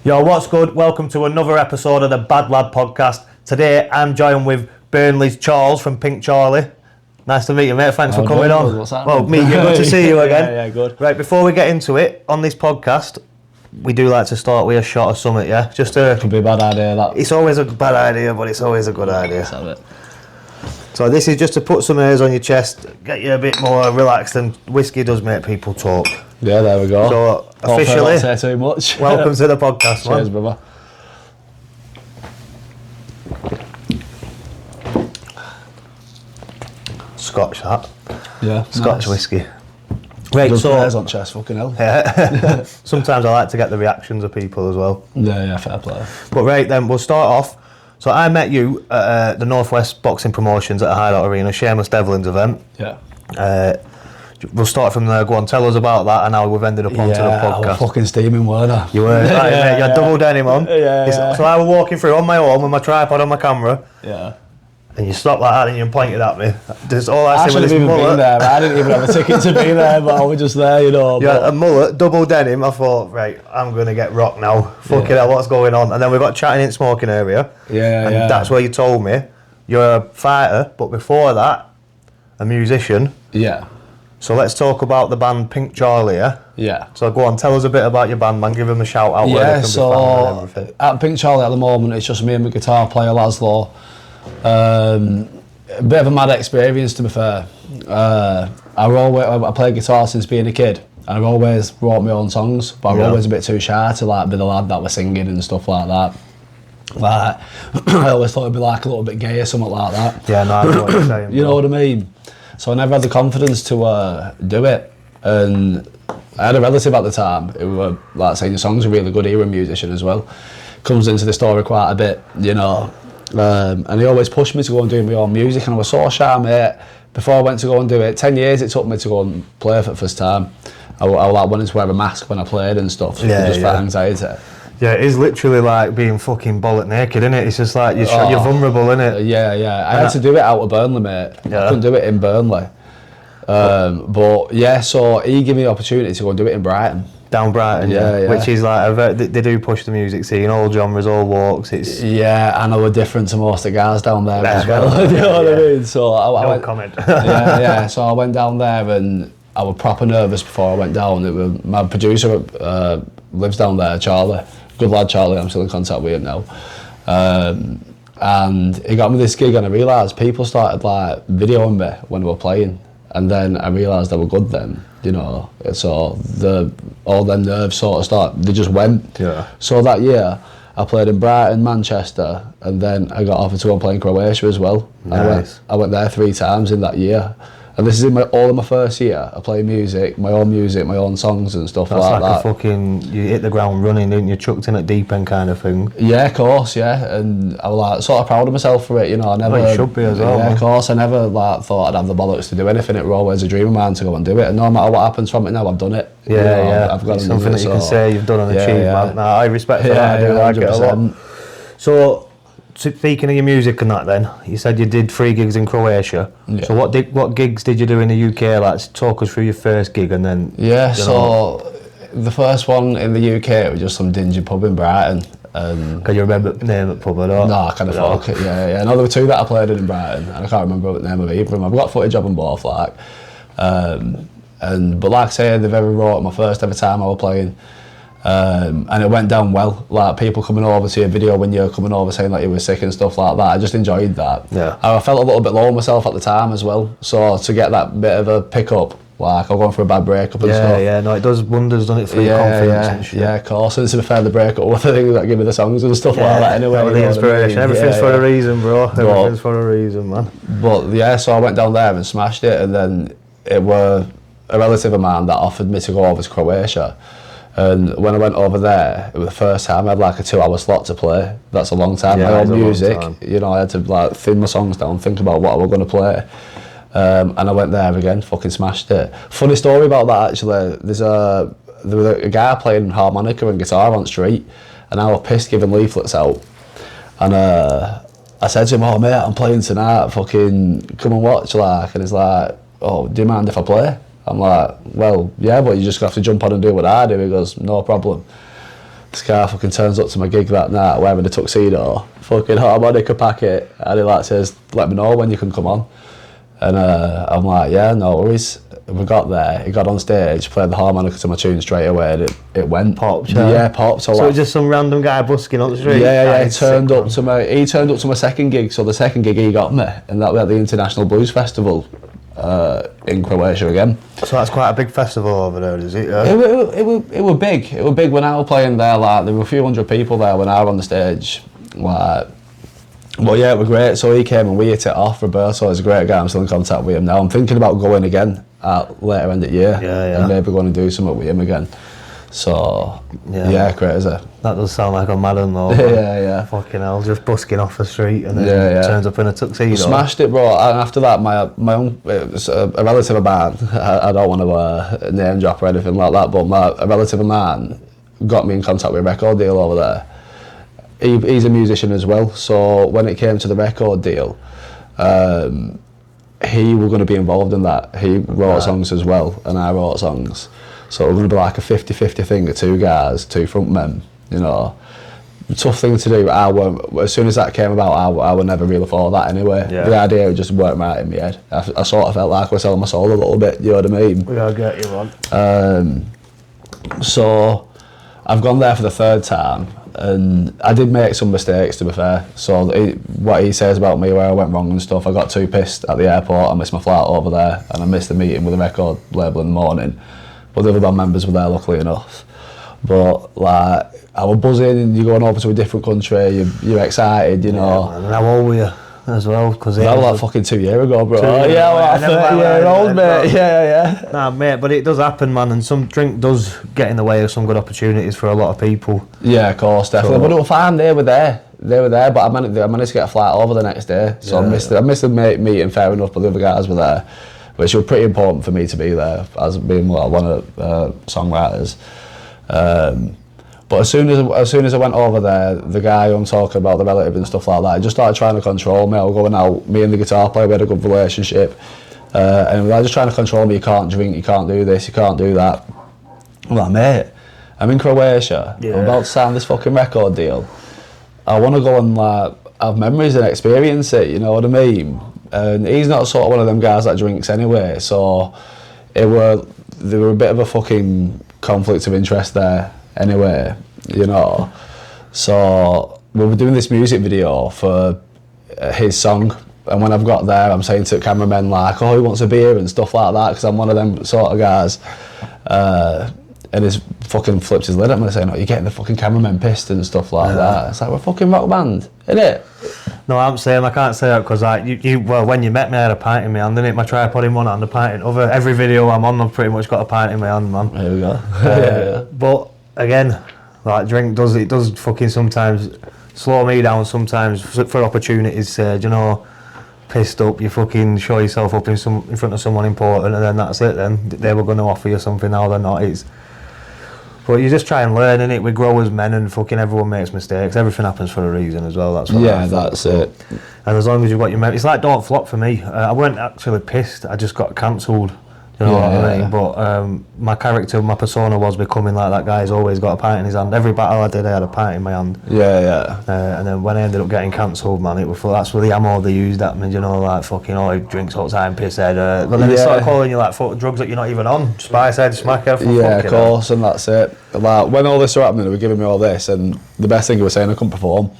Yo, what's good? Welcome to another episode of the B.A.D L.A.D podcast. Today I'm joined with Burnley's Charles from Pink Charlie. Nice to meet you, mate. Thanks for coming on. What's that? Well, meet you. Good to see you again. Yeah, good. Right, before we get into it, on this podcast, we do like to start with a shot of something, yeah? Just Could be a bad idea, that. It's always a bad idea, but it's always a good idea. Let's have it. So this is just to put some hairs on your chest, get you a bit more relaxed, and whiskey does make people talk. Yeah, there we go. So officially, not say too much. welcome to the podcast, man. Cheers, brother. Scotch, that. Yeah, Scotch nice. whiskey. Right, Good so hairs on chest, fucking hell. yeah. Sometimes I like to get the reactions of people as well. Yeah, fair play. But right then, we'll start off. So I met you at the Northwest Boxing Promotions at a Hideout Arena, Shameless Devlin's event. Yeah. We'll start from there. Go on, tell us about that and how we've ended up onto the I podcast. was fucking steaming, weren't I? You were, right, mate, you had double denim on. Yeah. So I was walking through on my own with my tripod on my camera, Yeah. and you stopped like that and you pointed at me. There's all I I see should with have this even been mullet. there. I didn't even have a ticket to be there, but I was just there, you know. You had a mullet, double denim. I thought, right, I'm going to get rocked now. Fucking hell, what's going on? And then we got chatting in the smoking area. And that's where you told me you're a fighter, but before that, a musician. Yeah. So let's talk about the band Pink Charlie, yeah? Yeah. So go on, tell us a bit about your band, man. Give them a shout out where they can be found and everything. At Pink Charlie at the moment, it's just me and my guitar player, Laszlo. A bit of a mad experience, to be fair. I played guitar since being a kid, and I've always wrote my own songs, but I was always a bit too shy to like be the lad that was singing and stuff like that. Like, I always thought it'd be like a little bit gay or something like that. Yeah, no, I know what you're saying. You know what I mean? So I never had the confidence to do it, and I had a relative at the time who were like saying the song's a really good, he was a musician as well. Comes into the story quite a bit, you know. And he always pushed me to go and do my own music, and I was so shy, mate. Before I went to go and do it, 10 years it took me to go and play for the first time. I like wanted to wear a mask when I played and stuff, so just for anxiety. Yeah, it is literally like being fucking bollock naked, isn't it? It's just like you're vulnerable, innit? Yeah. I had to do it out of Burnley, mate. Yeah. I couldn't do it in Burnley. But yeah, so he gave me the opportunity to go and do it in Brighton. Down Brighton, Yeah. Which is like, they do push the music scene, all genres, all walks. It's and I was different to most of the guys down there as well. You know what I mean? So I went, comment. yeah. So I went down there and I was proper nervous before I went down. It was, my producer lives down there, Charlie. Good lad, Charlie. I'm still in contact with him now. And he got me this gig, and I realised people started like videoing me when we were playing, and then I realised I were good then, you know. So all them nerves sort of they just went. Yeah. So that year I played in Brighton, Manchester, and then I got offered to go and play in Croatia as well. Nice. I went there 3 times in that year. And this is in all of my first year. I play music, my own songs and stuff like that. That's like a fucking, you hit the ground running, didn't you? Chucked in at deep end kind of thing. Yeah, of course, yeah. And I was like sort of proud of myself for it, you know. I never. Well, you should be as well. Yeah, man. of course. I never like thought I'd have the bollocks to do anything. It was always a dream of mine to go and do it. And no matter what happens from it now, I've done it. Yeah, you know, yeah. I've got it's something that you can say you've done and achieved, man. Nah, I respect that. I do like it a lot. So, speaking of your music and that, then you said you did 3 gigs in Croatia. Yeah. So what gigs did you do in the UK? Like, talk us through your first gig and then. Yeah. So the first one in the UK was just some dingy pub in Brighton. Can you remember the name of the pub at all? No, I kind of fuck it. Yeah. No, there were 2 that I played in Brighton, and I can't remember the name of either of them. I've got footage of them both, like. But like I say, they've ever wrote my first ever time I was playing. And it went down well, like people coming over to your video when you're coming over saying like you were sick and stuff like that. I just enjoyed that. Yeah. I felt a little bit low on myself at the time as well, so to get that bit of a pick up, like I was going for a bad breakup and stuff. Yeah, no, it does wonders, doesn't it, for your confidence and shit. Yeah, of course. And to be fair, the breakup was the things that give me the songs and stuff like that anyway. The inspiration. Everything's for a reason, bro. Everything's for a reason, man. But yeah, so I went down there and smashed it, and then it were a relative of mine that offered me to go over to Croatia. And when I went over there, it was the first time I had like a 2-hour slot to play. That's a long time. My own music, you know, I had to like thin my songs down, think about what I was going to play. And I went there again, fucking smashed it. Funny story about that actually. There was a guy playing harmonica and guitar on the street, and I was pissed giving leaflets out. And I said to him, "Oh mate, I'm playing tonight. Fucking come and watch." Like, and he's like, "Oh, do you mind if I play?" I'm like, "Well, yeah, but you just have to jump on and do what I do." He goes, "No problem." This guy fucking turns up to my gig that night wearing a tuxedo, fucking harmonica packet, and he like says, let me know when you can come on. And I'm like, yeah, no worries. We got there, he got on stage, played the harmonica to my tune straight away, and it went. Popped, yeah, popped. So it's just some random guy busking on the street? Yeah, he turned up to my second gig, so the second gig he got me, and that was at the International Blues Festival in Croatia again. So that's quite a big festival over there, is it? Yeah. It was big. It was big when I was playing there, like, there were a few hundred people there when I was on the stage. Like, but yeah, it was great. So he came and we hit it off. Roberto is a great guy, I'm still in contact with him now. I'm thinking about going again at later end of the year, and maybe going to do something with him again. So yeah, crazy. That does sound like a madman though. yeah. Fucking hell, just busking off the street and then turns up in a tuxedo. Smashed it, bro. And after that, my own, it was a relative of mine. I don't want to name drop or anything like that, but a relative of mine got me in contact with a record deal over there. He's a musician as well, so when it came to the record deal, he was going to be involved in that. He wrote songs as well, and I wrote songs. So it was going to be like a 50-50 thing of two guys, two front men, you know. Tough thing to do. As soon as that came about, I would never really thought of that anyway. Yeah. The idea just worked right in my head. I sort of felt like I was selling my soul a little bit, you know what I mean? We gotta get you on. So I've gone there for the third time, and I did make some mistakes, to be fair. So what he says about me, where I went wrong and stuff, I got too pissed at the airport. I missed my flight over there, and I missed the meeting with the record label in the morning. But the other band members were there, luckily enough. But like, I was buzzing, and you're going over to a different country, you're excited, you know. Man, and how old were you as well? Cause that was like fucking 2 years ago, bro. Like 30-year-old, mate. Yeah. Nah, mate, but it does happen, man, and some drink does get in the way of some good opportunities for a lot of people. Yeah, of course, definitely. But it was fine, they were there, but I managed to get a flight over the next day, so I missed the meeting, fair enough, but the other guys were there, which was pretty important for me to be there, as being one of the songwriters. But as soon as I went over there, the guy who I'm talking about, the relative and stuff like that, he just started trying to control me. I was going out, me and the guitar player, we had a good relationship, and they were just trying to control me. You can't drink, you can't do this, you can't do that. I'm like, mate, I'm in Croatia, I'm about to sign this fucking record deal. I want to go and like have memories and experience it, you know what I mean? And he's not sort of one of them guys that drinks anyway, so there were a bit of a fucking conflict of interest there anyway, you know. So we were doing this music video for his song, and when I've got there, I'm saying to cameramen like, oh, he wants a beer and stuff like that, because I'm one of them sort of guys. And he's fucking flipped his lid at me saying, oh, you're getting the fucking cameramen pissed and stuff like that. It's like, we're a fucking rock band, innit? No, I'm saying I can't say that because like well, when you met me, I had a pint in my hand, innit? My tripod in one hand, a pint in other. Every video I'm on, I've pretty much got a pint in my hand, man. There we go. But again, like drink does fucking sometimes slow me down sometimes for opportunities. You know, pissed up, you fucking show yourself up in front of someone important, and then that's it. Then they were going to offer you something, now they're not. But you just try and learn, innit? We grow as men, and fucking everyone makes mistakes. Everything happens for a reason as well. That's what that's it. And as long as you've got your memory, it's like Don't Flop for me. I weren't actually pissed. I just got cancelled. You know what I mean? But my character, my persona was becoming like that guy who's always got a pint in his hand. Every battle I did, I had a pint in my hand. And then when I ended up getting cancelled, man, that's where the ammo they used at me. You know, like fucking, oh, he drinks all the time, pisshead. But then they started calling you like drugs that you're not even on. Spice head, smacker. Of course, and that's it. Like when all this was happening, they were giving me all this, and the best thing they were saying, I couldn't perform.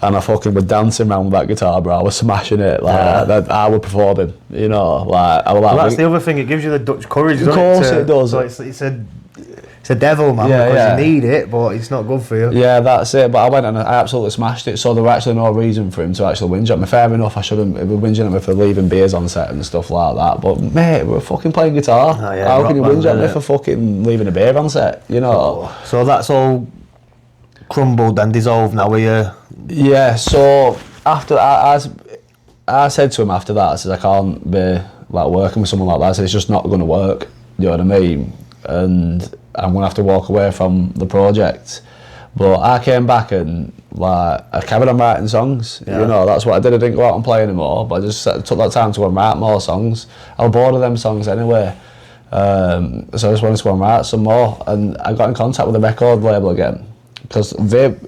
And I fucking was dancing around with that guitar, bro. I was smashing it, like I was performing, you know, like I was like. Well, that's the other thing. It gives you the Dutch courage. Of course it does. So it's a devil, man. Because you need it, but it's not good for you. Yeah, that's it. But I went and I absolutely smashed it. So there was actually no reason for him to actually whinge at me. Fair enough, I shouldn't be whinging at me for leaving beers on set and stuff like that. But mate, we're fucking playing guitar. How can you whinge at me for fucking leaving a beer on set? You know. So that's all crumbled and dissolved now, were you? Yeah, so after I said to him after that, I said, I can't be like working with someone like that. I said, it's just not going to work, you know what I mean? And I'm going to have to walk away from the project. But I came back and like I carried on writing songs, you know, that's what I did. I didn't go out and play anymore, but I just took that time to go and write more songs. I was bored of them songs anyway. So I just wanted to go and write some more, and I got in contact with the record label again. because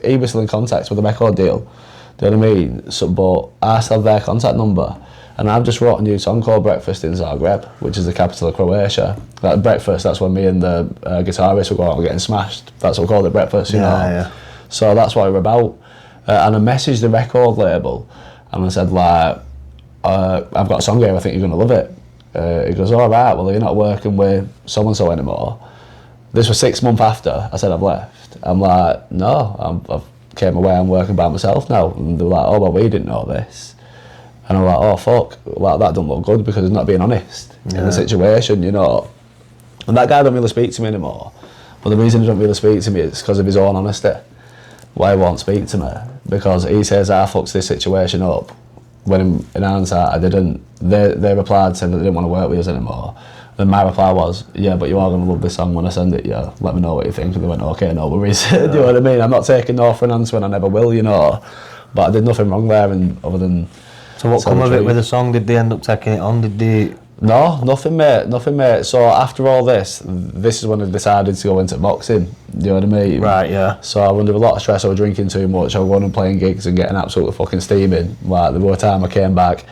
he was still in contact with the record deal. Do you know what I mean? So, but I still have their contact number, and I've just wrote a new song called Breakfast in Zagreb, which is the capital of Croatia. Like breakfast, that's when me and the guitarist were going out getting smashed. That's what we called it, breakfast, you know. Yeah. So that's what we're about. And I messaged the record label, and I said like, I've got a song here, I think you're gonna love it. He goes, all right, well you're not working with so and so anymore. This was 6 months after I said I've left. I'm like, no, I've came away, I'm working by myself now. And they were like, oh well, we didn't know this. And I'm like, oh fuck, like that don't look good, because he's not being honest in the situation, you know. And that guy don't really speak to me anymore. But the reason he don't really speak to me is because of his own honesty. Why he won't speak to me, because he says I fucked this situation up, when in hindsight I didn't. They replied saying that they didn't want to work with us anymore. Then my reply was, yeah, but you are going to love this song when I send it, yeah. Let me know what you think. And they went, okay, no worries. Do you know what I mean? I'm not taking no for an answer, and I never will, you know. But I did nothing wrong there, and other than. So what come of it with the song? Did they end up taking it on? Did they? No, nothing mate. So after all this is when I decided to go into boxing. You know what I mean? Right, yeah. So I was under a lot of stress. I was drinking too much. I was going and playing gigs and getting absolutely fucking steaming. Like there was a time I came back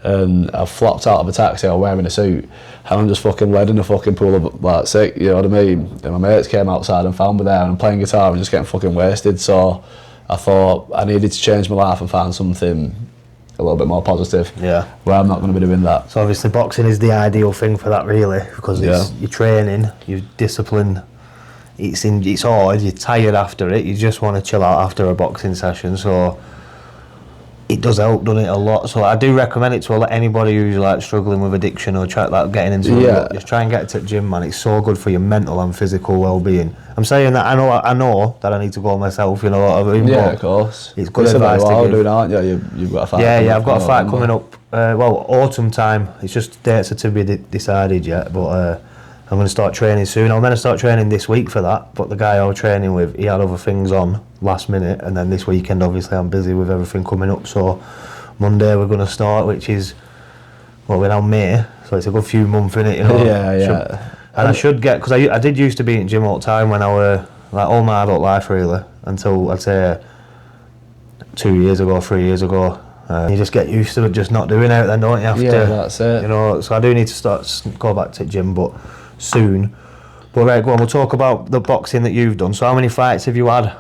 and I flopped out of a taxi. I was wearing a suit and I'm just fucking led in a fucking pool of like sick. You know what I mean? And my mates came outside and found me there, and I'm playing guitar and just getting fucking wasted. So I thought I needed to change my life and find something a little bit more positive. Yeah. Where I'm not going to be doing that. So obviously boxing is the ideal thing for that, really, because it's you're training, you're disciplined. It's hard. You're tired after it. You just want to chill out after a boxing session. So it does help, doesn't it, a lot. So I do recommend it to anybody who's like struggling with addiction or getting into it. Just try and get to the gym, man. It's so good for your mental and physical well-being. I'm saying that I know that I need to go myself. You know what I mean? Yeah, of course. It's good advice to give. Doing, aren't you? You've got a fight. Yeah, I've got a fight coming up. Well, autumn time. It's just dates are to be decided yet, but I'm going to start training soon. I'm going to start training this week for that, but the guy I was training with, he had other things on last minute, and then this weekend obviously I'm busy with everything coming up. So Monday we're going to start, which is we're now May, so it's a good few months in it, you know. Yeah. And I should get, because I did used to be in gym all the time when I were like all my adult life really, until I'd say 3 years ago. You just get used to it, just not doing it, then don't you? Have to, that's it. You know, so I do need to go back to gym, but soon. But right, go on, we'll talk about the boxing that you've done. So how many fights have you had?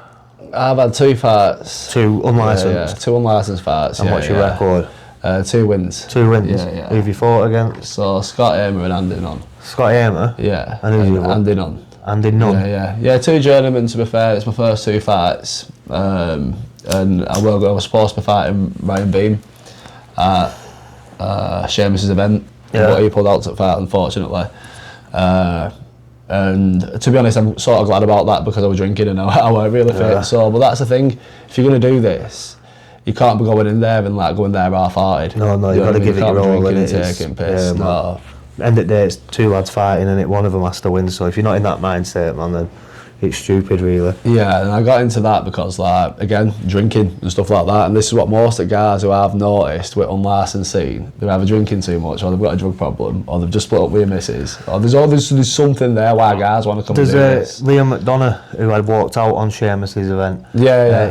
I've had 2 fights. 2 unlicensed? Yeah. 2 unlicensed fights. And what's your record? 2 wins. 2 wins? Yeah. Who have you fought against? So Scott Amer and Andy Nunn. Scott Amer? Yeah. And who's you? Andy Nunn. Andy Nunn? Yeah, 2 journeymen, to be fair. It's my first 2 fights. And I was supposed to be fighting Ryan Beam at Seamus's event, but he pulled out to fight, unfortunately. And to be honest, I'm sort of glad about that, because I was drinking and I was really fit. So, but that's the thing, if you're going to do this, you can't be going in there and like going there half-hearted. No, you've got to give it your all. And taking piss. No. End of the day, it's 2 lads fighting, and one of them has to win. So if you're not in that mindset, man, then it's stupid, really. Yeah, and I got into that because, like, again, drinking and stuff like that. And this is what most of the guys who I've noticed with unlicensed scene, they're either drinking too much, or they've got a drug problem, or they've just split up with their missus, or there's something there why guys want to come and do this. Liam McDonough, who had walked out on Seamus's event.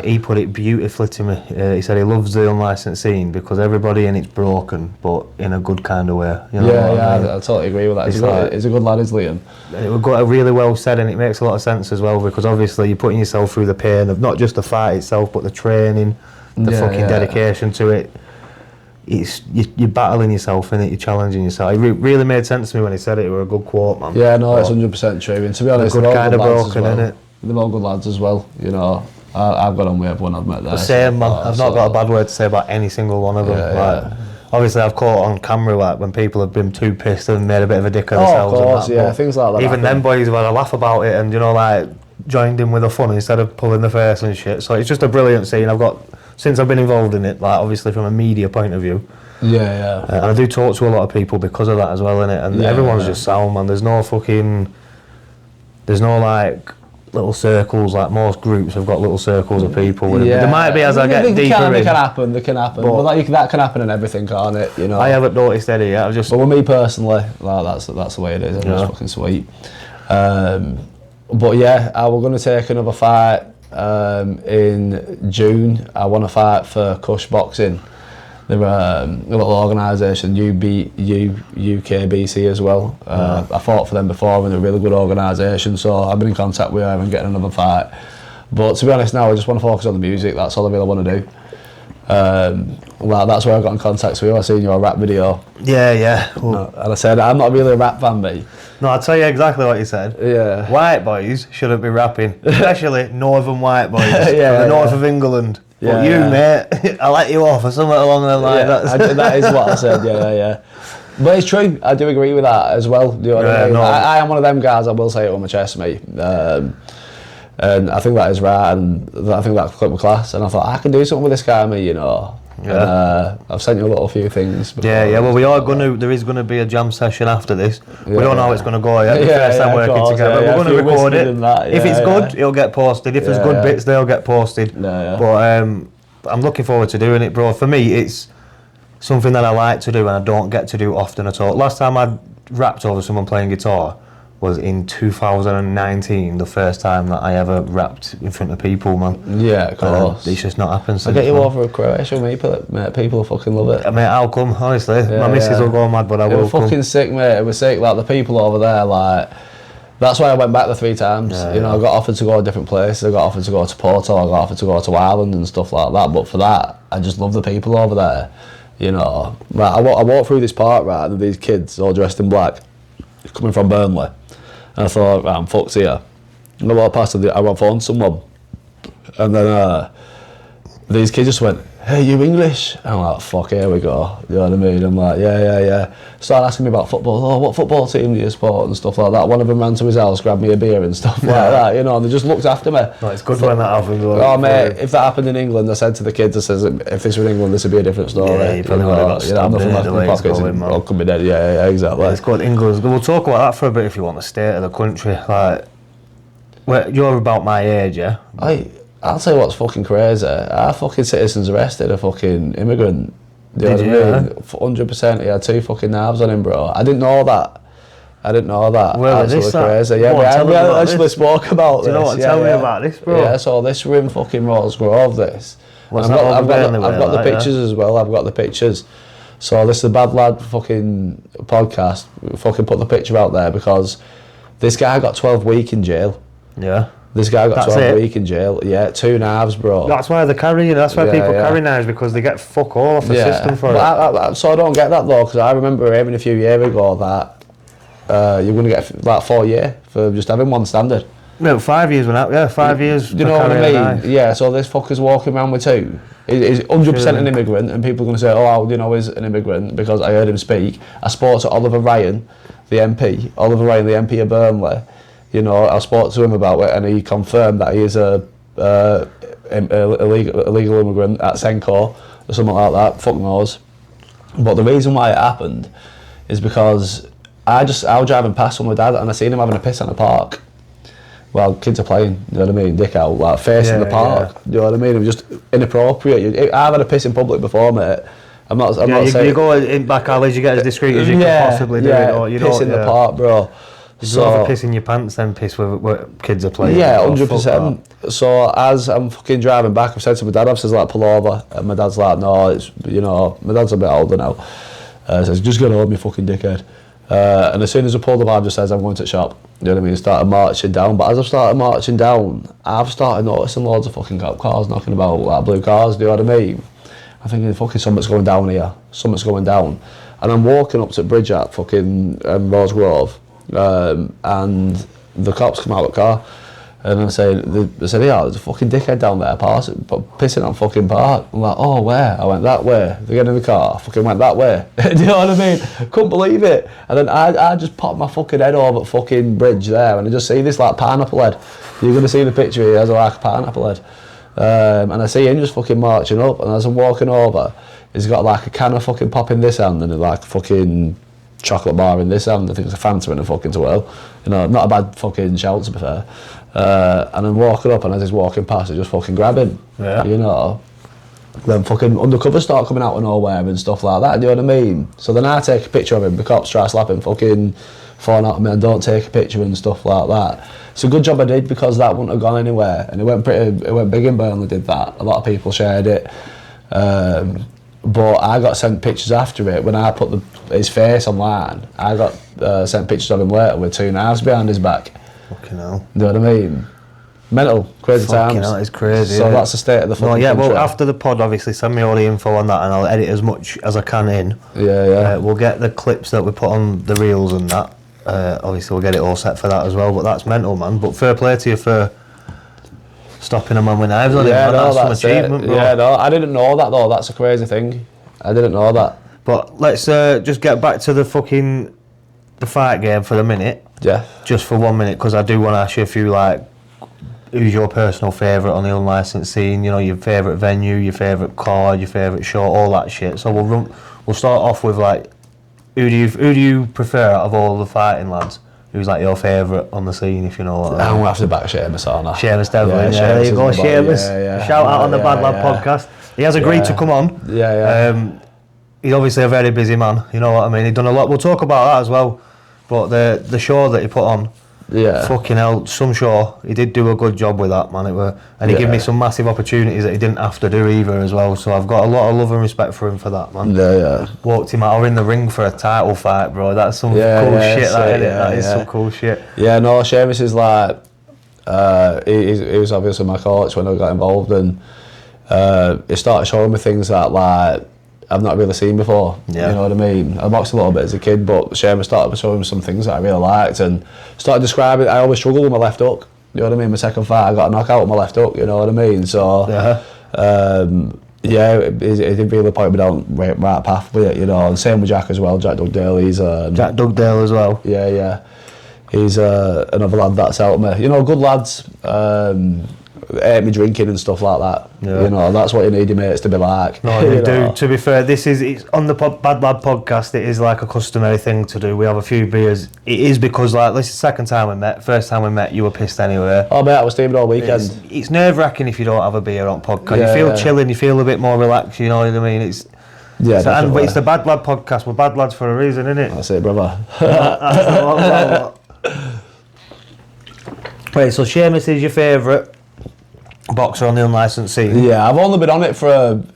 He put it beautifully to me. He said he loves the unlicensed scene because everybody in it's broken, but in a good kind of way. You know I totally agree with that. He's a good lad, is Liam. It was really well said, and it makes a lot of sense as well, because obviously you're putting yourself through the pain of not just the fight itself, but the training, the dedication to it. You're battling yourself in it, you're challenging yourself. It really made sense to me when he said it. It was a good quote, man. Yeah, no, it's 100% true. And to be honest, they're kind of broken, innit? They're all good lads as well, you know. I've got on with everyone I've met there. The same, man. I've not got a bad word to say about any single one of them. Obviously, I've caught on camera like when people have been too pissed and made a bit of a dick of themselves. Of course, and that, things like that. Even them boys have had a laugh about it, and like joined in with the fun instead of pulling the face and shit. So it's just a brilliant scene. Since I've been involved in it, like obviously from a media point of view. And I do talk to a lot of people because of that as well, innit? And everyone's just sound, man. There's no like little circles, like most groups have got little circles of people. There might be as I get deeper in. They can happen. But that can happen in everything, can't it? You know. I haven't noticed any yet. But with me personally, like, that's the way it is. It's fucking sweet. But yeah, we're going to take another fight in June. I won a fight for Cush Boxing. They were a little organisation, UKBC as well. I fought for them before, and they're a really good organisation, so I've been in contact with her and getting another fight. But to be honest now, I just want to focus on the music. That's all I really want to do. That's where I got in contact with you. I seen your rap video. Yeah. Well, and I said, I'm not really a rap fan, mate. No, I'll tell you exactly what you said. Yeah. White boys shouldn't be rapping, especially northern white boys from the north of England. But mate, I let you off or something along those lines. That is what I said, yeah. But it's true, I do agree with that as well. Do you know what I mean? No. I am one of them guys, I will say it on my chest, mate. And I think that is right, and I think that's quite my class. And I thought, I can do something with this guy, mate, you know. Yeah. And, I've sent you a little few things. Yeah. Well, there is going to be a jam session after this. We don't know how it's going to go yet. The first time working together. We're going to record it. If it's good, it'll get posted. If there's good bits, they'll get posted. But I'm looking forward to doing it, bro. For me, it's something that I like to do, and I don't get to do often at all. Last time I rapped over someone playing guitar was in 2019, the first time that I ever rapped in front of people, man. Yeah, of course. It's just not happened since. I'll get you over a Croatia, mate. People fucking love it. Mate, I'll come, honestly. My missus will go mad, but I will come. It was fucking sick, mate. It was sick. Like, the people over there, like... That's why I went back the 3 times. I got offered to go to different places. I got offered to go to Porto. I got offered to go to Ireland and stuff like that. But for that, I just love the people over there. You know, like, I walked through this park, right, and these kids all dressed in black, coming from Burnley. And I thought, right, I'm fucked here. And I walked past and I went phone someone. And then these kids just went, hey, you English? And I'm like, fuck, here we go. You know what I mean? I'm like, yeah. Started asking me about football. Oh, what football team do you support? And stuff like that. One of them ran to his house, grabbed me a beer and stuff like that, you know, and they just looked after me. No, it's good when that happens. Oh, mate, if that happened in England, I said to the kids, I says, if this were in England, this would be a different story. Yeah, you probably would have got stabbed nothing left in my pockets and could be dead. Yeah, exactly. Yeah, it's good. England. We'll talk about that for a bit if you want, the state of the country. Like, you're about my age, yeah? I'll tell you what's fucking crazy. Our fucking citizens arrested a fucking immigrant. Do you know what I mean? 100%. He had 2 fucking knives on him, bro. I didn't know that. Well, absolutely crazy. Yeah, we actually spoke about this. Do you know what? Tell me about this, bro. Yeah, so this were in fucking Rosegrove, this. I've got the pictures as well. I've got the pictures. So this is the B.A.D L.A.D fucking podcast. We fucking put the picture out there because this guy got 12 weeks in jail. Yeah. This guy got 12 weeks in jail. Yeah, 2 knives, bro. That's why they're carrying. That's why people carry knives, because they get fuck all off the system for it. So I don't get that though, because I remember hearing a few years ago that you're going to get like 4 years for just having one standard. No, 5 years went out. Yeah, 5 years. Do you know what I mean? Yeah. So this fucker's walking around with 2. He's 100% an immigrant, and people are going to say, "Oh, how do you know he's an immigrant?" Because I heard him speak. I spoke to Oliver Ryan, the MP. Oliver Ryan, the MP of Burnley. You know, I spoke to him about it, and he confirmed that he is a illegal immigrant at Senko or something like that. Fuck knows. But the reason why it happened is because I was driving past with my dad, and I seen him having a piss in the park. Well, kids are playing, you know what I mean, dick out, like facing the park. Yeah. You know what I mean? It was just inappropriate. I've had a piss in public before, mate. I'm not saying. You go in back alleys, you get as discreet as you can possibly do. You piss in the park, bro. So rather piss in your pants than piss where kids are playing. Yeah, 100%. So as I'm fucking driving back, I've said to my dad, I've said like, pull over, and my dad's like, no, it's, you know, my dad's a bit older now. Says, just get home, you fucking dickhead. And as soon as I pulled up, I just says, I'm going to the shop. You know what I mean? Started marching down. But as I've started marching down, I've started noticing loads of fucking cop cars knocking about, like blue cars, do you know what I mean? I'm thinking, fucking something's going down here. Something's going down. And I'm walking up to Bridge at fucking Rosegrove. And the cops come out of the car, and they said, yeah, there's a fucking dickhead down there pissing on fucking park. I'm like, oh, where? I went that way. They get in the car, I fucking went that way. Do you know what I mean? Couldn't believe it. And then I just popped my fucking head over at fucking Bridge there, and I just see this like pineapple head. You're going to see the picture here, as like a pineapple head. And I see him just fucking marching up, and as I'm walking over, he's got like a can of fucking pop in this hand and like fucking chocolate bar in this hand. I think it's a Fanta in a fucking twirl. You know, not a bad fucking shout, to be fair. And I'm walking up, and as he's walking past, I just fucking grab him. Yeah. You know. then fucking undercovers start coming out of nowhere and stuff like that, do you know what I mean? So then I take a picture of him, the cops try slapping fucking phone out of me and don't take a picture and stuff like that. It's a good job I did, because that wouldn't have gone anywhere, and it went big in Burnley, did that. A lot of people shared it. But I got sent pictures after it. When I put his face online, I got sent pictures of him later with 2 knives behind his back. Fucking hell. Do you know what I mean? Mental, crazy times. Fucking hell, it's crazy. So that's the state of the fucking country. Well, after the pod, obviously, send me all the info on that, and I'll edit as much as I can in. Yeah. We'll get the clips that we put on the reels and that. Obviously, we'll get it all set for that as well. But that's mental, man. But fair play to you for stopping a man with knives on him. That's some achievement, bro. Yeah, no, I didn't know that though. That's a crazy thing. I didn't know that. But let's just get back to the fight game for a minute. Yeah. Just for 1 minute, because I do want to ask you a few, like, who's your personal favourite on the unlicensed scene? You know, your favourite venue, your favourite card, your favourite show, all that shit. So we'll start off with, like, who do you prefer out of all the fighting lads? Who's like your favourite on the scene, if you know what I mean? I'm gonna have to back Seamus, aren't I? Seamus Devlin, yeah. There you go, Seamus. Shout out on the B.A.D L.A.D podcast. He has agreed to come on. Yeah. He's obviously a very busy man, you know what I mean? He's done a lot. We'll talk about that as well. But the show that he put on, fucking hell, some show, he did do a good job with that, man. And he gave me some massive opportunities that he didn't have to do either as well. So I've got a lot of love and respect for him for that, man. Yeah. Walked him out in the ring for a title fight, bro. That's some cool shit, that is some cool shit. Yeah, no, Seamus is like, he was obviously my coach when I got involved, and he started showing me things that, like, I've not really seen before. Yeah. You know what I mean? I boxed a little bit as a kid, but Seamus started showing me some things that I really liked, and started describing. I always struggled with my left hook. You know what I mean? My second fight, I got a knockout with my left hook. You know what I mean? So, he did really point me down right path with it. You know, and same with Jack as well. Jack Dugdale. He's Jack Dugdale as well. Yeah. He's another lad that's helped me. You know, good lads. Hate me drinking and stuff like that. Yeah. You know, that's what you need your mates to be like. No, they do. To be fair, it's on the B.A.D L.A.D podcast. It is like a customary thing to do. We have a few beers. It is because, like, this is the second time we met. First time we met, you were pissed anyway. Oh mate, I was steaming all weekend. It's nerve wracking if you don't have a beer on podcast. You feel chilling. You feel a bit more relaxed. You know what I mean? But it's the B.A.D L.A.D podcast. We're bad lads for a reason, innit? That's it, brother. Wait, so Seamus is your favourite boxer on the unlicensed scene? Yeah, I've only been on it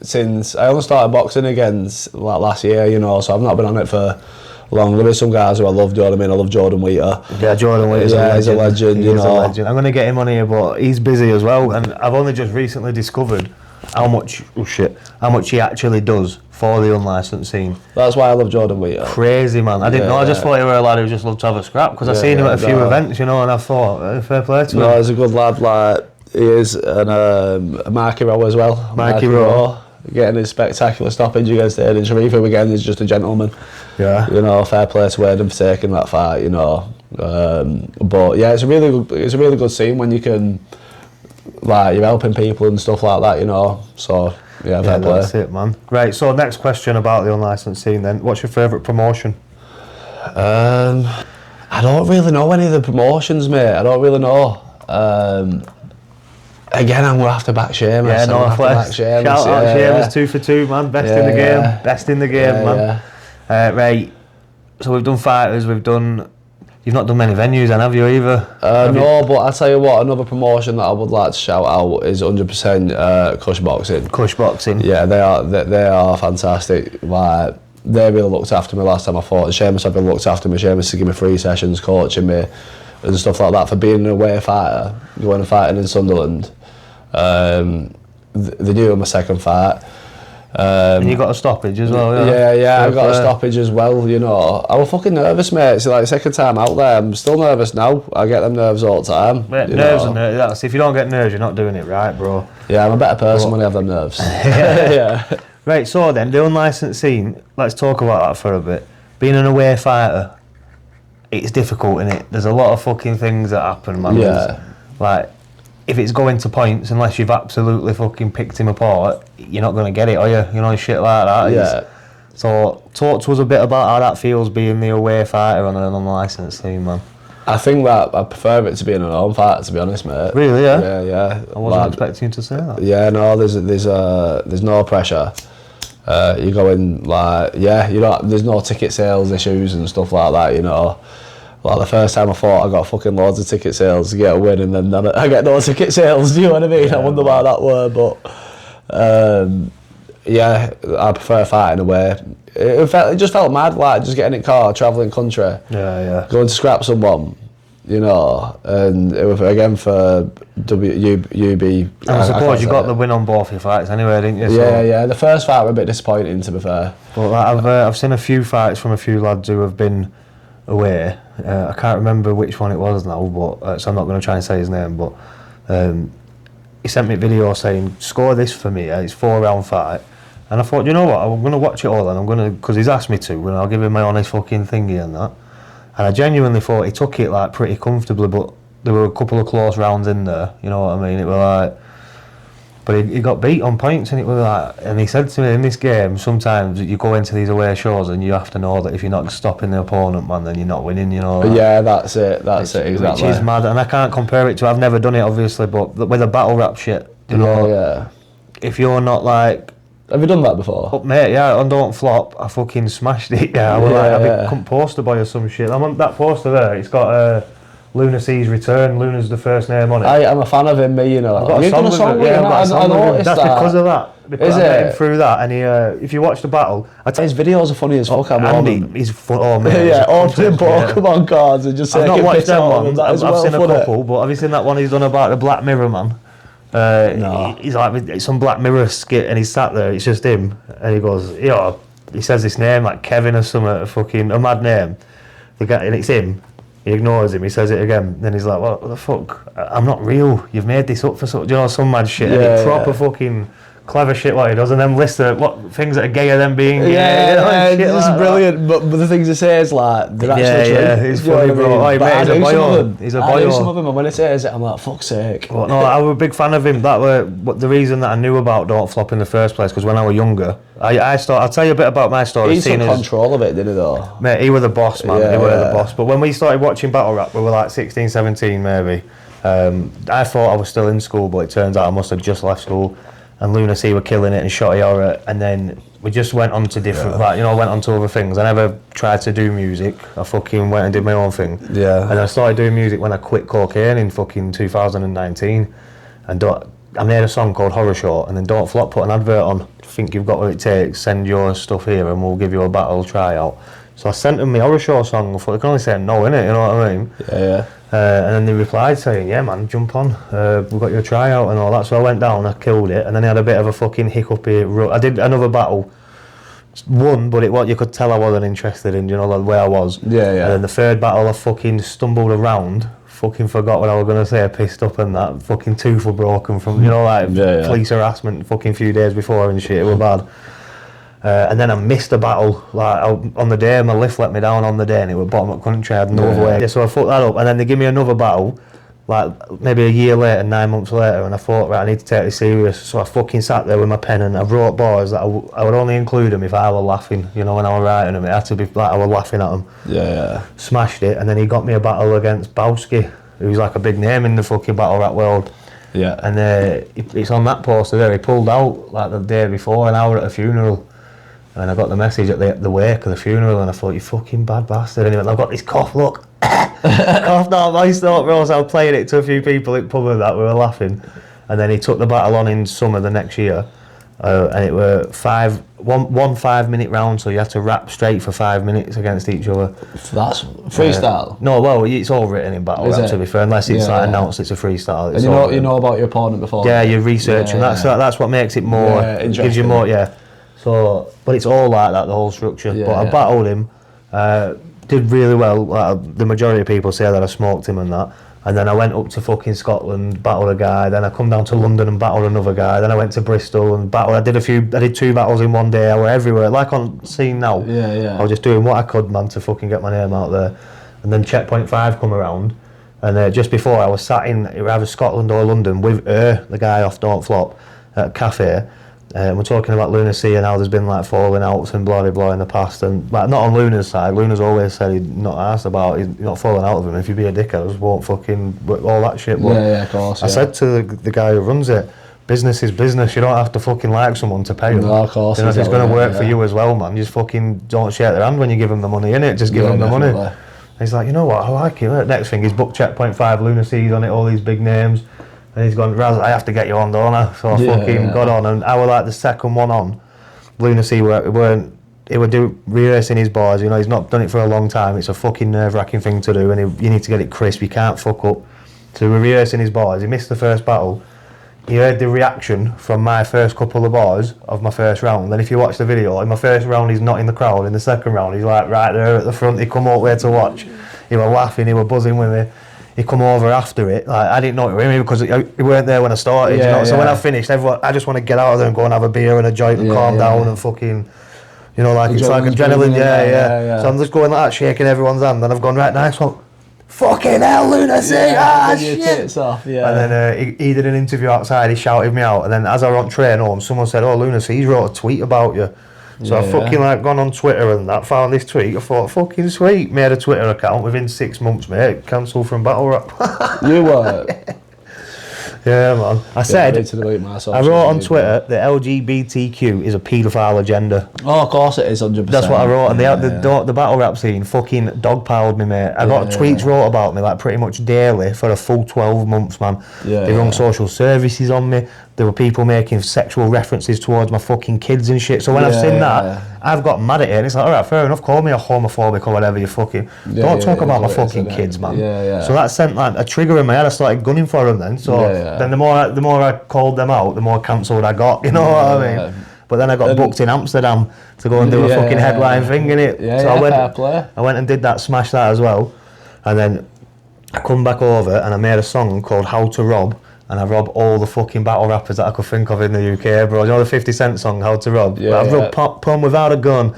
since I only started boxing again like last year, you know, so I've not been on it for long. There is some guys who I love, do you know what I mean? I love Jordan Wheater. Yeah, Jordan Wheater's he's a legend, you know. A legend. I'm going to get him on here, but he's busy as well, and I've only just recently discovered how much he actually does for the unlicensed scene. That's why I love Jordan Wheater. Crazy, man. I didn't know. I just thought he were a lad who just loved to have a scrap, because I seen him at a few events, you know, and I thought, fair play to him. No, he's a good lad, like, he is, and Marky Rowe as well. Marky Rowe. Getting his spectacular stoppage against Aiden Sharif, who again is just a gentleman. Yeah. You know, fair play to Aiden for taking that fight, you know. But yeah, it's a really good scene when you can, like, you're helping people and stuff like that, you know. So yeah, fair play. That's it, man. Right, so next question about the unlicensed scene then. What's your favourite promotion? I don't really know any of the promotions, mate. I don't really know. Again, I'm gonna have to back Seamus. Yeah, Northwest. Shout out Seamus, 2 for 2, man. Best in the game. Best in the game, man. Right. So we've done fighters. You've not done many venues, then, have you either? No, but I'll tell you what. Another promotion that I would like to shout out is 100% Cush Boxing. Cush Boxing. Yeah, they are fantastic. Like, they really looked after me last time I fought. And Seamus have been looked after me. Seamus to give me free sessions, coaching me, and stuff like that for being an away fighter, going and fighting in Sunderland. They knew my second fight. And you got a stoppage as well, yeah. I got a stoppage as well, you know. I was fucking nervous, mate. It's like second time out there. I'm still nervous now. I get them nerves all the time. Mate, nerves and nerves. If you don't get nerves, you're not doing it right, bro. Yeah, I'm a better person when I have them nerves. Yeah. Right, so then, the unlicensed scene, let's talk about that for a bit. Being an away fighter, it's difficult, innit? There's a lot of fucking things that happen, man. Yeah. Like, if it's going to points, unless you've absolutely fucking picked him apart, you're not going to get it, are you? You know, shit like that. Yeah. So, talk to us a bit about how that feels being the away fighter on an unlicensed scene, man. I think that I prefer it to be in an home fight, to be honest, mate. Really? Yeah. Yeah, yeah. I wasn't expecting you to say that. Yeah, no, there's no pressure. You go in like, yeah, you know, there's no ticket sales issues and stuff like that, you know. Like the first time I fought, I got fucking loads of ticket sales to get a win, and then I get no ticket sales. Do you know what I mean? Yeah, I wonder why that were, but yeah, I prefer fighting away. It just felt mad, like just getting in a car, travelling country, going to scrap someone, you know, and it was again for UB. I suppose you got the win on both your fights anyway, didn't you? Yeah, yeah. The first fight was a bit disappointing, to be fair. But like, I've seen a few fights from a few lads who have been away. I can't remember which one it was now, but so I'm not going to try and say his name. But he sent me a video saying, "Score this for me. It's 4-round fight." And I thought, you know what, I'm going to watch it all, and I'm going to, because he's asked me to, and I'll give him my honest fucking thingy and that. And I genuinely thought he took it like pretty comfortably, but there were a couple of close rounds in there, you know what I mean? It was like, but he got beat on points, and it was like, and he said to me, in this game, sometimes you go into these away shows and you have to know that if you're not stopping the opponent, man, then you're not winning, you know. Like, yeah, that's it, exactly. Which is mad, and I can't compare it to, I've never done it obviously, but with a battle rap shit, you know, yeah. If you're not like, have you done that before? Up, mate, yeah, on Don't Flop, I fucking smashed it, yeah. I was like, a poster boy or some shit. I'm on that poster there, it's got Lunacy's Return, Luna's the first name on it. I'm a fan of him, you know. You've done a song with him, I noticed that. That's because of that. Because is I met him it? through that, and he, if you watch the battle, his videos are funny as fuck. Andy, he's oh man. Yeah, opening Pokemon cards and just saying. I've not watched that one. I've seen a couple, but have you seen that one he's done about the Black Mirror man? No. He's like some Black Mirror skit, and he's sat there. It's just him, and he goes, he says this name like Kevin or something, a mad name. The guy, and it's him. He ignores him. He says it again. Then he's like, "What the fuck? I'm not real. You've made this up for some mad shit." Yeah, and proper fucking clever shit like he does, and then list what things that are gayer than being gay. It's like brilliant. But the things he says, like, they're actually true. Yeah, he's funny, bro. I mate, he's a boy. He's a boy. I do some of them, and when he says it, I'm like, fuck's sake. Well, no, I was a big fan of him. That were the reason that I knew about Don't Flop in the first place, because when I was younger, I'll tell you a bit about my story. He took control of it, didn't he, though? Mate, he was the boss, man. He was the boss. But when we started watching battle rap, we were like 16, 17 maybe. I thought I was still in school, but it turns out I must have just left school. And Lunacy were killing it, and Shotty Horror, and then we just went on to different, went on to other things. I never tried to do music. I fucking went and did my own thing. Yeah. And I started doing music when I quit cocaine in fucking 2019. And I made a song called Horror Show, and then Don't Flop put an advert on. Think you've got what it takes, send your stuff here and we'll give you a battle tryout. So I sent them my Horror Show song. I thought, they can only say no, innit, you know what I mean? Yeah. And then they replied saying, yeah man, jump on, we've got your tryout and all that. So I went down, I killed it, and then I had a bit of a fucking hiccupy. I did another battle, won, but you could tell I wasn't interested in, you know, the way I was. Yeah. And then the third battle I fucking stumbled around, fucking forgot what I was going to say, pissed up and that, fucking tooth were broken from, you know, like police harassment fucking few days before and shit, it was bad. And then I missed a battle, like on the day, my lift let me down on the day, and it was bottom up country, I had no other way. Yeah, so I fucked that up, and then they give me another battle, like maybe a year later, 9 months later, and I thought, right, I need to take this serious. So I fucking sat there with my pen and I wrote bars that I would only include them if I were laughing, you know, when I was writing them. It had to be like I was laughing at them. Yeah. Smashed it, and then he got me a battle against Bowski, who's like a big name in the fucking battle rap world. Yeah. And it's on that poster there. He pulled out like the day before, an hour at a funeral. And I got the message at the wake of the funeral, and I thought, you fucking bad bastard. And he went, I've got this cough, look. Cough, no, voice not, bro. So I was playing it to a few people in pub and that, we were laughing. And then he took the battle on in summer the next year. And it were one 5 minute round, so you had to rap straight for 5 minutes against each other. That's freestyle? No, well, it's all written in battle rap, to be fair, unless it's announced it's a freestyle. It's and you know about your opponent before? Yeah, you research, and that's what makes it more, gives you more, So, but it's all like that, the whole structure. But I battled him, did really well. Like, the majority of people say that I smoked him and that. And then I went up to fucking Scotland, battled a guy. Then I come down to London and battled another guy. Then I went to Bristol and battled. I did 2 battles in one day. I was everywhere, like on scene now. Yeah. I was just doing what I could, man, to fucking get my name out there. And then Checkpoint 5 come around, and just before I was sat in either Scotland or London with the guy off Don't Flop, at a cafe. We're talking about lunacy and how there's been like falling outs and blah blah blah in the past, and like not on Luna's side. Luna's always said he's not asked about, he's not falling out with him. If you be a dickhead, I just won't fucking all that shit. But yeah, of course. I said to the guy who runs it, business is business. You don't have to fucking like someone to pay them. No, of course. You know, if it's going to work for you as well, man, just fucking don't shake their hand when you give them the money, innit? Just give them the money. And he's like, you know what, I like it. Next thing, he's booked Checkpoint 5, Lunacy's on it, all these big names. And he's gone, Raz, I have to get you on, don't I? So I fucking got on, and I was like the second one on. Lunacy he were rehearsing his bars, you know, he's not done it for a long time. It's a fucking nerve-wracking thing to do, and you need to get it crisp, you can't fuck up. So we were rehearsing his bars, he missed the first battle. He heard the reaction from my first couple of bars of my first round. Then if you watch the video, in my first round he's not in the crowd, in the second round he's like right there at the front, he come up there to watch. He were laughing, he were buzzing with me. He come over after it, like I didn't know it was him because he weren't there when I started, you know. So when I finished, I just want to get out of there and go and have a beer and a joint and calm down and fucking, you know, like it's like adrenaline, So I'm just going like that, shaking everyone's hand, and I've gone, right, nice one. Fucking hell, Lunacy! Shit! Tits off, And then he did an interview outside, he shouted me out, and then as I were on train home, someone said, oh, Lunacy, he's wrote a tweet about you. So I fucking like gone on Twitter and that, found this tweet, I thought, fucking sweet, made a Twitter account within 6 months, mate, cancelled from Battle Rap. You were? Yeah, man. I said, I wrote on Twitter that LGBTQ is a paedophile agenda. Oh, of course it is, 100%. That's what I wrote, and the battle rap scene fucking dogpiled me, mate. I got tweets wrote about me like pretty much daily for a full 12 months, man. They rung social services on me. There were people making sexual references towards my fucking kids and shit. So when I've seen that, I've got mad at it, and it's like, alright, fair enough, call me a homophobic or whatever you fucking... don't talk about my fucking kids, man. So that sent like a trigger in my head, I started gunning for them then. So then the more I called them out, the more cancelled I got, you know what I mean? But then I got booked in Amsterdam to go and do a fucking headline thing, innit? So I went and did that, smashed that as well. And then I come back over and I made a song called How to Rob. And I robbed all the fucking battle rappers that I could think of in the UK, bro. You know the 50 Cent song, How to Rob? I robbed Pun without a gun.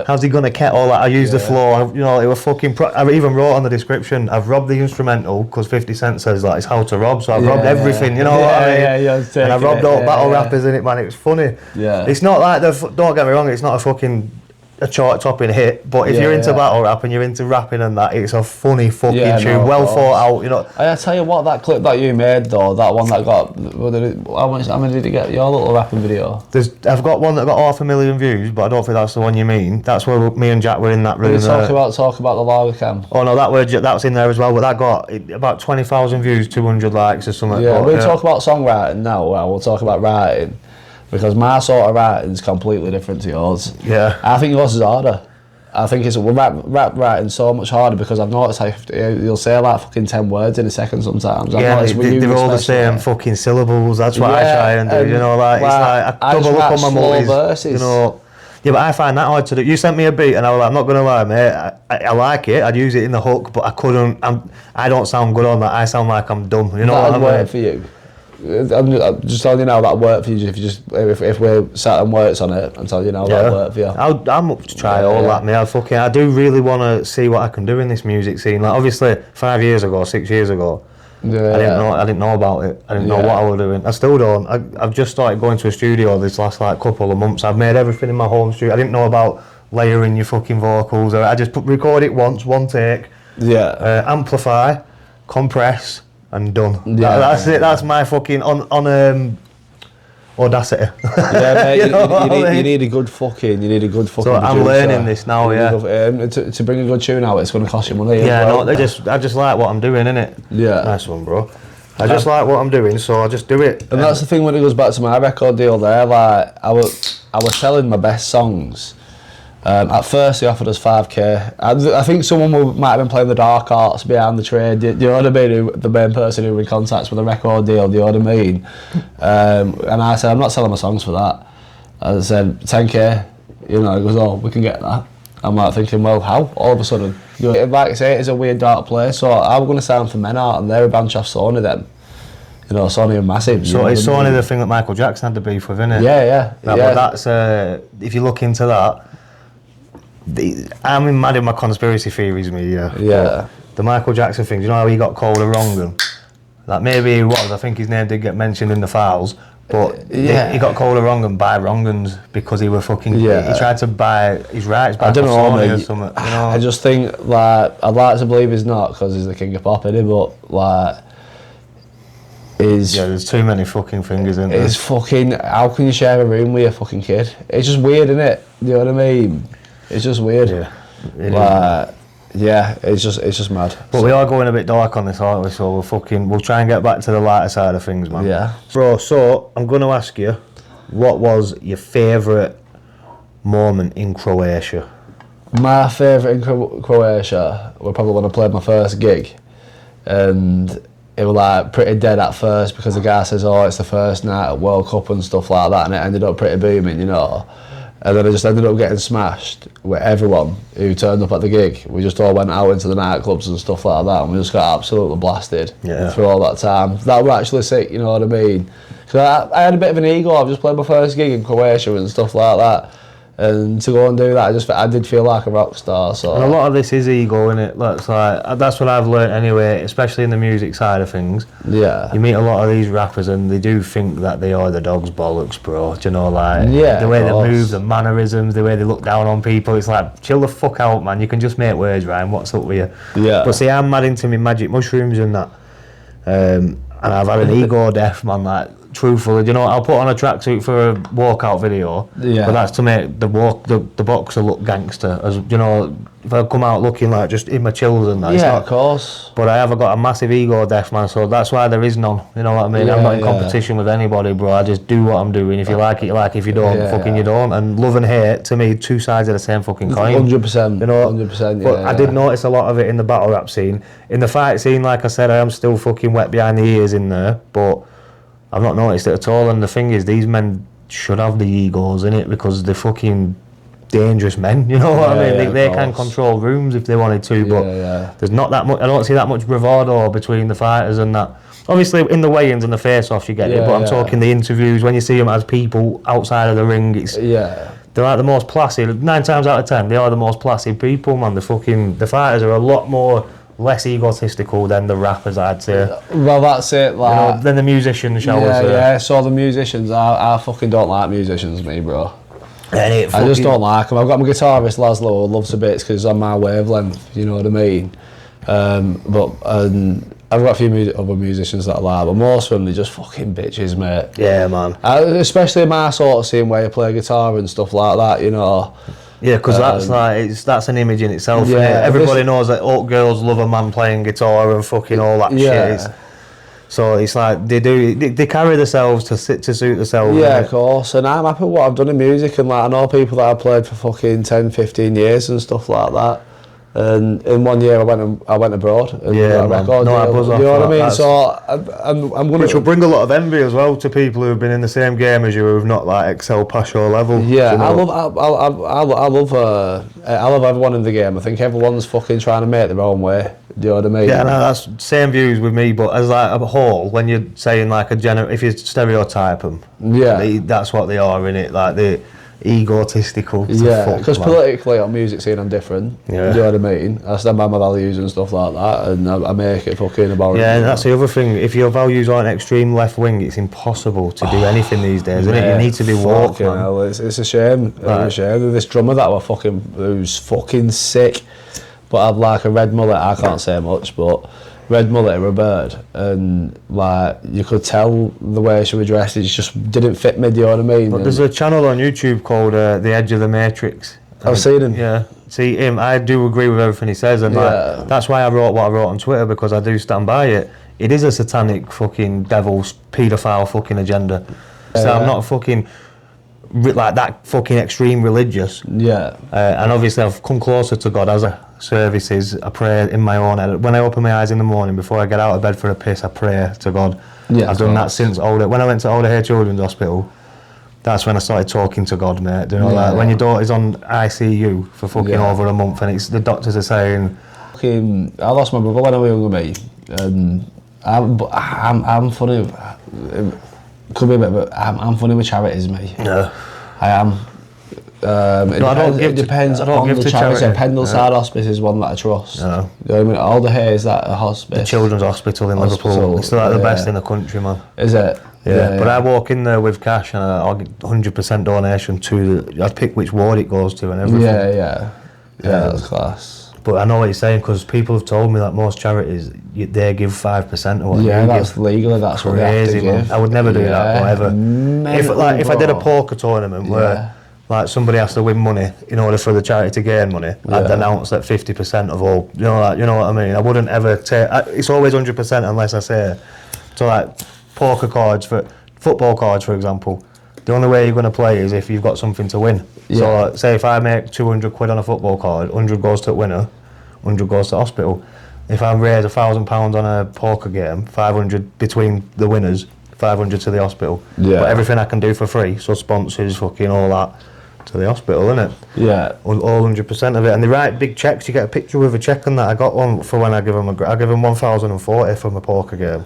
How's he gonna get all that? I used the floor. You know, it was fucking... I even wrote on the description, I've robbed the instrumental, because 50 Cent says like, it's how to rob, so I've robbed everything, you know what I mean? And I robbed all battle rappers in it, man. It was funny. It's not like, don't get me wrong, it's not a fucking... a chart-topping hit, but if you're into battle rap and you're into rapping and that, it's a funny fucking tune, well thought out, you know. I tell you what, that clip that you made though, that one that got, how many did it get, your little rapping video? I've got one that got 500,000 views, but I don't think that's the one you mean. That's where me and Jack were in that room. Did you talk about the lager cam? Oh no, that's in there as well, but that got about 20,000 views, 200 likes or something. Yeah, we'll talk about songwriting now, we'll talk about writing. Because my sort of writing is completely different to yours. I think yours is harder. I think it's rap writing so much harder because I've noticed how you'll say like fucking 10 words in a second sometimes. They're all the same fucking syllables. That's what I try and do. You know, like it's like I double up on my multis. You know. Yeah, but I find that hard to do. You sent me a beat and I was like, I'm not gonna lie, mate. I like it. I'd use it in the hook, but I couldn't. I don't sound good on that. I sound like I'm dumb. You know what I mean? Work for you. I'm just telling you now that work for you. If we're sat and works on it, I'm telling you now that work for you. I'm up to try all that, mate. I do really want to see what I can do in this music scene. Like obviously, 6 years ago, I didn't know about it. I didn't know what I was doing. I still don't. I've just started going to a studio this last like couple of months. I've made everything in my home studio. I didn't know about layering your fucking vocals. I just record it once, one take. Amplify, compress. And done. That's it. That's my fucking on Audacity. You need a good fucking. So I'm learning this now. To bring a good tune out, it's going to cost you money. I just like what I'm doing, innit? Nice one, bro. I just like what I'm doing, so I just do it. And that's the thing when it goes back to my record deal. There, like I was selling my best songs. At first, they offered us 5k. I think someone might have been playing the dark arts behind the trade. Do you know what I mean? The main person who were in contact with the record deal. Do you know what I mean? And I said, I'm not selling my songs for that. I said 10k. You know, he goes, oh, we can get that. I'm like thinking, well, how? All of a sudden, like I say, it's a weird dark place. So I was going to sign for Men Art, and they're a band off Sony then. You know, Sony are massive. So it's Sony the thing that Michael Jackson had the beef with, isn't it? But that's if you look into that. I'm mad in my conspiracy theories, me. The Michael Jackson thing. Do you know how he got called a wrong 'un? Like maybe he was. I think his name did get mentioned in the files, But he got called a wrong and by wrong-uns because he were fucking... He tried to buy his rights back. I don't know, mate. Or something, you know? I just think, like, I'd like to believe he's not because he's the king of pop, innit? But, like... there's too many fucking fingers in there. It's fucking... How can you share a room with a fucking kid? It's just weird, innit? You know what I mean? It's just weird. Yeah. It's just mad. But we are going a bit dark on this, aren't we? So we'll try and get back to the lighter side of things, man. Yeah. Bro, so I'm going to ask you, what was your favourite moment in Croatia? My favourite in Croatia were probably when I played my first gig, and it was like pretty dead at first because the guy says, oh, it's the first night at World Cup and stuff like that, and it ended up pretty booming, you know. And then I just ended up getting smashed with everyone who turned up at the gig. We just all went out into the nightclubs and stuff like that, and we just got absolutely blasted through all that time. That was actually sick, you know what I mean? Because I had a bit of an ego. I've just played my first gig in Croatia and stuff like that. And to go and do that, I did feel like a rock star. So. And a lot of this is ego, innit? That's what I've learnt anyway, especially in the music side of things. Yeah. You meet a lot of these rappers and they do think that they are the dog's bollocks, bro. Do you know, like, the way they move, the mannerisms, the way they look down on people. It's like, chill the fuck out, man. You can just make words rhyme. What's up with you? Yeah. But see, I'm mad into me magic mushrooms and that. And I've had an ego death, man, like, truthfully, you know, I'll put on a tracksuit for a walkout video, but that's to make the boxer look gangster. As you know, if I come out looking like just in my chills and that, it's not, of course. But I have got a massive ego death, man. So that's why there is none. You know what I mean? I'm not in competition with anybody, bro. I just do what I'm doing. If you like it, you like it. If you don't, you don't. And love and hate, to me, two sides of the same fucking coin. 100%. You know, 100%. But I did notice a lot of it in the battle rap scene. In the fight scene, like I said, I am still fucking wet behind the ears in there, but I've not noticed it at all. And the thing is, these men should have the egos in it because they're fucking dangerous men. You know what I mean? They can control rooms if they wanted to, but there's not that much. I don't see that much bravado between the fighters and that. Obviously, in the weigh-ins and the face-offs, you get it. But I'm talking the interviews when you see them as people outside of the ring. It's they're like the most placid. 9 times out of 10, they are the most placid people, man. The fighters are a lot more. Less egotistical than the rappers, I'd say. Well, that's it. Like, you know, than the musicians, shall we say. So the musicians, I fucking don't like musicians, me, bro. I just don't like them. I've got my guitarist, Laszlo, who loves a bit because he's on my wavelength, you know what I mean? But I've got a few other musicians that I like, but most of them, they're just fucking bitches, mate. Yeah, man. Especially my sort of scene where you play guitar and stuff like that, you know. Yeah, because that's an image in itself. Yeah, everybody knows that all girls love a man playing guitar and fucking all that shit. So it's like they carry themselves to suit themselves. Yeah, of course. And I'm happy with what I've done in music, and like I know people that I've played for fucking 10, 15 years and stuff like that. And in 1 year I went abroad and got a record deal. You know what I mean? So I'm going which will bring a lot of envy as well to people who've been in the same game as you who've not like excelled past your level. Yeah, you know? I love everyone in the game. I think everyone's fucking trying to make their own way. Do you know what I mean? Yeah, no, that's same views with me. But as like a whole, when you're saying like if you stereotype them, that's what they are in it. Like they. Egotistical because politically on music scene I'm different. Do you know what I mean? I stand by my values and stuff like that, and I make it fucking about it. Yeah, and that's the other thing. If your values aren't extreme left wing, it's impossible to do anything these days, isn't it? You need to be woke, man. Hell, it's a shame. Right. It's a shame. This drummer that who's fucking sick, but had like a red mullet. I can't say much, but red mullet or a bird, and like you could tell the way she was dressed, it just didn't fit me. Do you know what I mean? But there's a channel on YouTube called The Edge of the Matrix. I've seen him. Yeah, see him. I do agree with everything he says, and like, that's why I wrote what I wrote on Twitter, because I do stand by it. It is a satanic fucking devil's paedophile fucking agenda. So I'm not fucking like that fucking extreme religious. And obviously I've come closer to God as a services. I pray in my own head. When I open my eyes in the morning before I get out of bed for a piss, I pray to God. I've done that since when I went to Alder Hay Children's Hospital. That's when I started talking to God, mate. You know, like when your daughter's on ICU for fucking over a month, and the doctors are saying, I lost my brother when I was younger, mate, and I'm funny. Could be a bit, but I'm funny with charities, mate. Yeah, I am. It depends on the charity. Pendleside Hospice is one that I trust. Yeah. You know what I mean? Alder Hay, is that a hospice? The Children's Hospital in Liverpool. It's like the best in the country, man. Is it? But I walk in there with cash and I'll get 100% donation to I pick which ward it goes to and everything. Yeah, that's class. But I know what you're saying because people have told me that most charities they give 5% or what. Yeah, that's legally that's what they have to give. I would never do that. Whatever. If I did a poker tournament where like somebody has to win money in order for the charity to gain money, I'd announce that 50% of all. You know what I mean. I wouldn't ever take. It's always 100% unless I say. So like poker cards for football cards, for example. The only way you're going to play is if you've got something to win. So say if I make 200 quid on a football card, 100 goes to the winner, 100 goes to hospital. If I raise £1,000 on a poker game, 500 between the winners, 500 to the hospital. But everything I can do for free, so sponsors, fucking all that, to the hospital, innit? All 100% of it. And they write big checks. You get a picture with a check on that. I got one for when I give them I give them 1,040 from a poker game.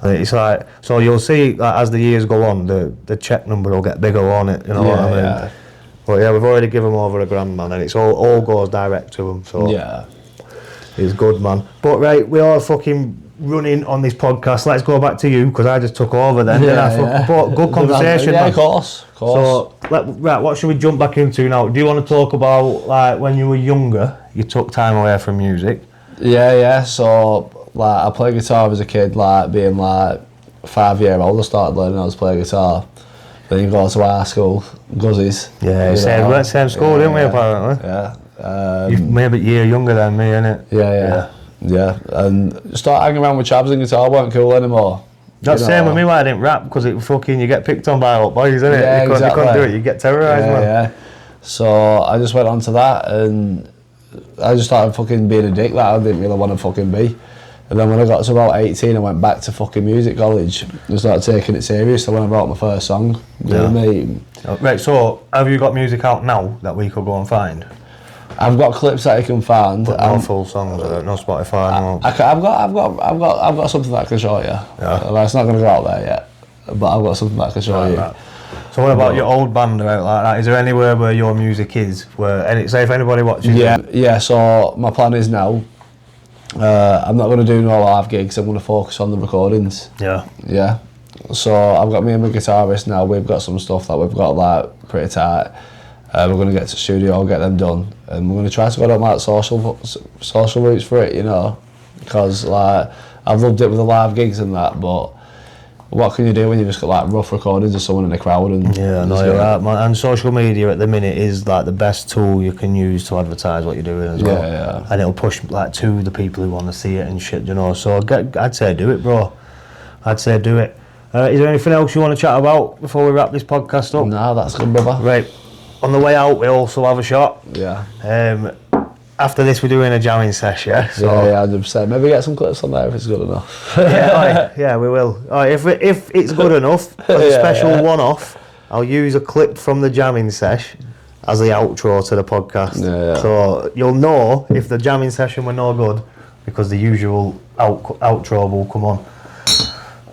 And it's like, so you'll see that as the years go on, the check number will get bigger on it, you know what I mean? But yeah, we've already given them over £1,000, man, and it's all goes direct to them, so it's good, man. But right, we are fucking running on this podcast. Let's go back to you, because I just took over then. But good conversation, man. Of course. So, right, what should we jump back into now? Do you want to talk about, like, when you were younger, you took time away from music? So, like, I played guitar as a kid, like, being, like, 5-year-old, I started learning how to play guitar. Then you go to high school, Guzzies. Yeah, we went same school, didn't we, apparently? You're maybe a year younger than me, innit? Yeah, and start hanging around with chavs and guitar weren't cool anymore. That's the same with me why I didn't rap, because it fucking, you get picked on by old boys, innit? Yeah, you couldn't do it, you get terrorised, man. Yeah. So I just went on to that, and I just started fucking being a dick that I didn't really want to fucking be. And then when I got to about 18, I went back to fucking music college and started taking it serious. So when I wrote my first song, you know what I mean? Right, so have you got music out now that we could go and find? I've got clips that I can find. But no full songs, no Spotify, no. I've got something that I can show you. Like, it's not going to go out there yet, but I've got something that I can show you. Right. So what about your old band or like that? Is there anywhere where your music is? Say if anybody watches Yeah, so my plan is now, I'm not going to do no live gigs, I'm going to focus on the recordings. Yeah. So I've got me and my guitarist now, we've got some stuff that we've got like pretty tight. We're going to get to the studio, get them done, and we're going to try to go down like social routes for it, you know, because like I've loved it with the live gigs and that, but what can you do when you just got like rough recordings of someone in the crowd? And you're right, man. And social media at the minute is like the best tool you can use to advertise what you're doing as well. And it'll push like to the people who want to see it and shit, you know. So I'd say do it, bro. I'd say do it. Is there anything else you want to chat about before we wrap this podcast up? No, that's good, brother. Right. On the way out, we also have a shot. After this, we're doing a jamming session. So 100%. Maybe get some clips on there if it's good enough. We will. If it's good enough, as a special one-off, I'll use a clip from the jamming sesh as the outro to the podcast. So you'll know if the jamming session were no good, because the usual outro will come on.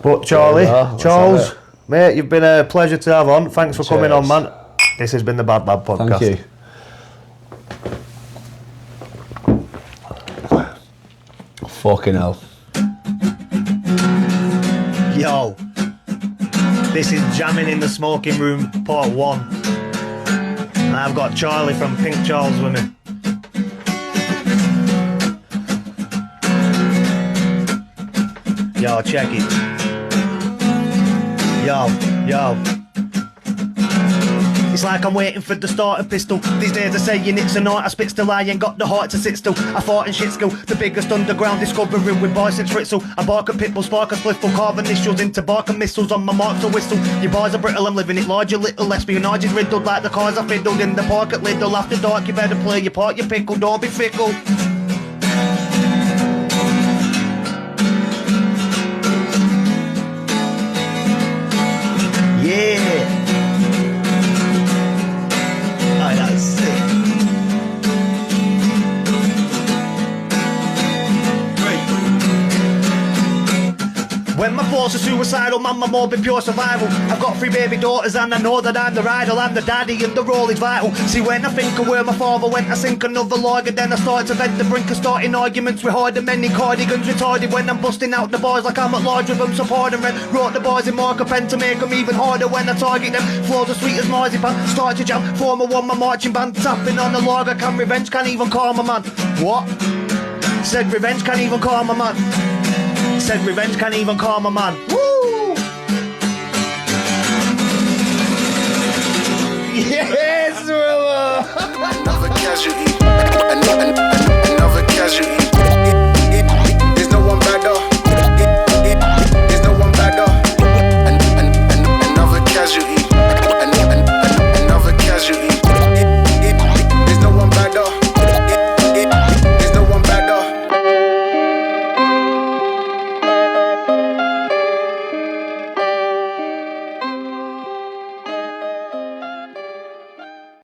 But Charles, mate, you've been a pleasure to have on. Thanks for coming on, man. This has been the B.A.D L.A.D podcast. Thank you. Fucking hell. Yo, this is Jamming in the Smoking Room, part 1. And I've got Charlie from Pink Charles with me. Yo, check it. Yo. It's like I'm waiting for the starter pistol. These days are saying it's a night I spit still. I ain't got the heart to sit still. I fought in shit skill, the biggest underground discovery with biceps Ritzel. I bark at pitbull, spark a spliffle, carve initials into bark and missiles on my mark to whistle. Your bars are brittle, I'm living it large, your little espionage is riddled like the cars I fiddled in the park at Lidl. After dark you better play your part, you pickle, don't be fickle. Yeah. When my thoughts are suicidal, man, my more be pure survival. I've got 3 baby daughters and I know that I'm their idol. I'm the daddy and the role is vital. See, when I think of where my father went, I sink another log, and then I start to vent the brink of starting arguments with harder many cardigans retarded when I'm busting out the bars like I'm at large with them, so pardon rent. Wrote the bars in marker pen to make them even harder when I target them. Flows as sweet as marzipan, start to jam, form a one, my marching band, tapping on the log, I can revenge, can't even calm a man. What? Said revenge can't even calm a man. Said revenge can't even calm a man. Woo! Yeah!